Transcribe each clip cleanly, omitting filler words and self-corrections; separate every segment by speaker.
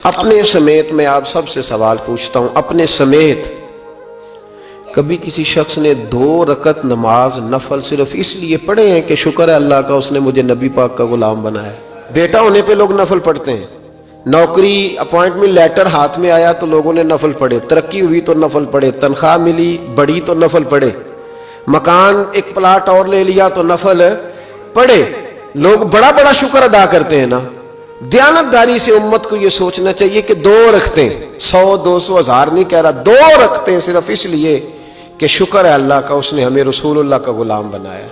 Speaker 1: اپنے سمیت میں آپ سب سے سوال پوچھتا ہوں، اپنے سمیت کبھی کسی شخص نے 2 رکعت نماز نفل صرف اس لیے پڑھے ہیں کہ شکر ہے اللہ کا اس نے مجھے نبی پاک کا غلام بنایا؟ بیٹا ہونے پہ لوگ نفل پڑھتے ہیں، نوکری اپوائنٹمنٹ لیٹر ہاتھ میں آیا تو لوگوں نے نفل پڑھے، ترقی ہوئی تو نفل پڑھے، تنخواہ ملی بڑی تو نفل پڑھے، مکان ایک پلاٹ اور لے لیا تو نفل پڑھے۔ لوگ بڑا بڑا شکر ادا کرتے ہیں نا۔ دیانتداری سے امت کو یہ سوچنا چاہیے کہ 2 رکھتے ہیں، 100 200 1000 نہیں کہہ رہا، 2 رکھتے ہیں صرف اس لیے کہ شکر ہے اللہ کا اس نے ہمیں رسول اللہ کا غلام بنایا۔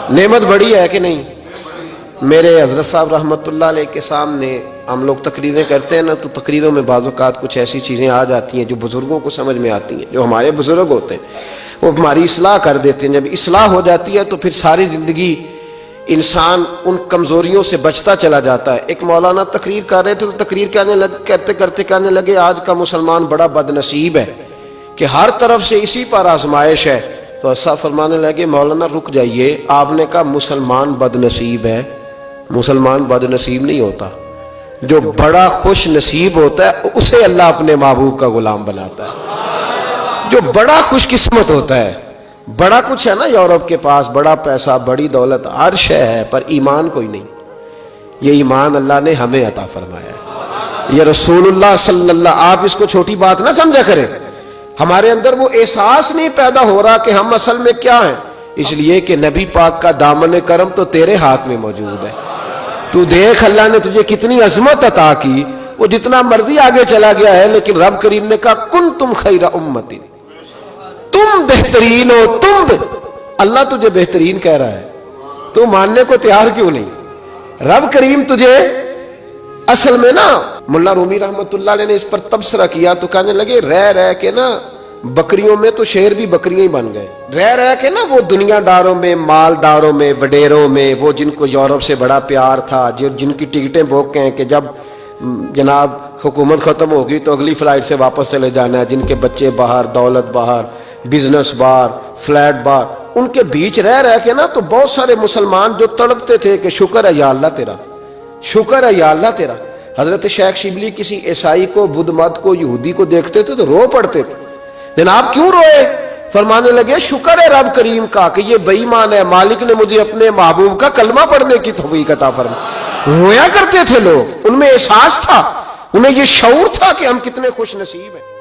Speaker 1: نعمت بڑی ہے کہ نہیں؟ میرے حضرت صاحب رحمت اللہ علیہ کے سامنے ہم لوگ تقریریں کرتے ہیں نا، تو تقریروں میں بعض اوقات کچھ ایسی چیزیں آ جاتی ہیں جو بزرگوں کو سمجھ میں آتی ہیں، جو ہمارے بزرگ ہوتے ہیں وہ ہماری اصلاح کر دیتے ہیں۔ جب اصلاح ہو جاتی ہے تو پھر ساری زندگی انسان ان کمزوریوں سے بچتا چلا جاتا ہے۔ ایک مولانا تقریر کر رہے تھے تو تقریر کہنے لگے آج کا مسلمان بڑا بد نصیب ہے کہ ہر طرف سے اسی پر آزمائش ہے۔ تو ایسا فرمانے لگے مولانا رک جائیے، آپ نے کہا مسلمان بد نصیب ہے؟ مسلمان بد نصیب نہیں ہوتا، جو بڑا خوش نصیب ہوتا ہے اسے اللہ اپنے محبوب کا غلام بناتا ہے۔ جو بڑا خوش قسمت ہوتا ہے، بڑا کچھ ہے نا یورپ کے پاس، بڑا پیسہ بڑی دولت ہر شے ہے، پر ایمان کوئی نہیں۔ یہ ایمان اللہ نے ہمیں عطا فرمایا ہے۔ یہ رسول اللہ صلی اللہ، آپ اس کو چھوٹی بات نہ سمجھا کریں۔ ہمارے اندر وہ احساس نہیں پیدا ہو رہا کہ ہم اصل میں کیا ہیں، اس لیے کہ نبی پاک کا دامن کرم تو تیرے ہاتھ میں موجود ہے۔ تو دیکھ اللہ نے تجھے کتنی عظمت عطا کی، وہ جتنا مرضی آگے چلا گیا ہے، لیکن رب کریم نے کہا کنتم خیر امتی، تم بہترین ہو، اللہ تجھے بہترین کہہ رہا ہے، تو ماننے کو تیار کیوں نہیں؟ رب کریم تجھے اصل میں نا، ملا رومی رحمت اللہ علیہ نے اس پر تبصرہ کیا تو کہنے لگے رہ کے نا بکریوں میں تو شیر بھی بکریاں ہی بن گئے، رہ کے نا وہ دنیا داروں میں، مالداروں میں، وڈیروں میں، وہ جن کو یورپ سے بڑا پیار تھا، جن کی ٹکٹیں بک ہیں کہ جب جناب حکومت ختم ہوگی تو اگلی فلائٹ سے واپس چلے جانا ہے، جن کے بچے باہر، دولت باہر، بزنس باہر، فلیٹ باہر، ان کے بیچ رہ کے نا تو بہت سارے مسلمان جو تڑپتے تھے کہ شکر ہے یا اللہ تیرا، شکر ہے یا اللہ تیرا۔ حضرت شیخ شبلی کسی عیسائی کو، بدھ مت کو، یہودی کو دیکھتے تھے تو رو پڑتے تھے۔ جناب کیوں روئے؟ فرمانے لگے شکر ہے رب کریم کا کہ یہ بے ایمان ہے، مالک نے مجھے اپنے محبوب کا کلمہ پڑھنے کی توفیق عطا فرمائی۔ رویا کرتے تھے لوگ، ان میں احساس تھا، انہیں یہ شعور تھا کہ ہم کتنے خوش نصیب ہیں۔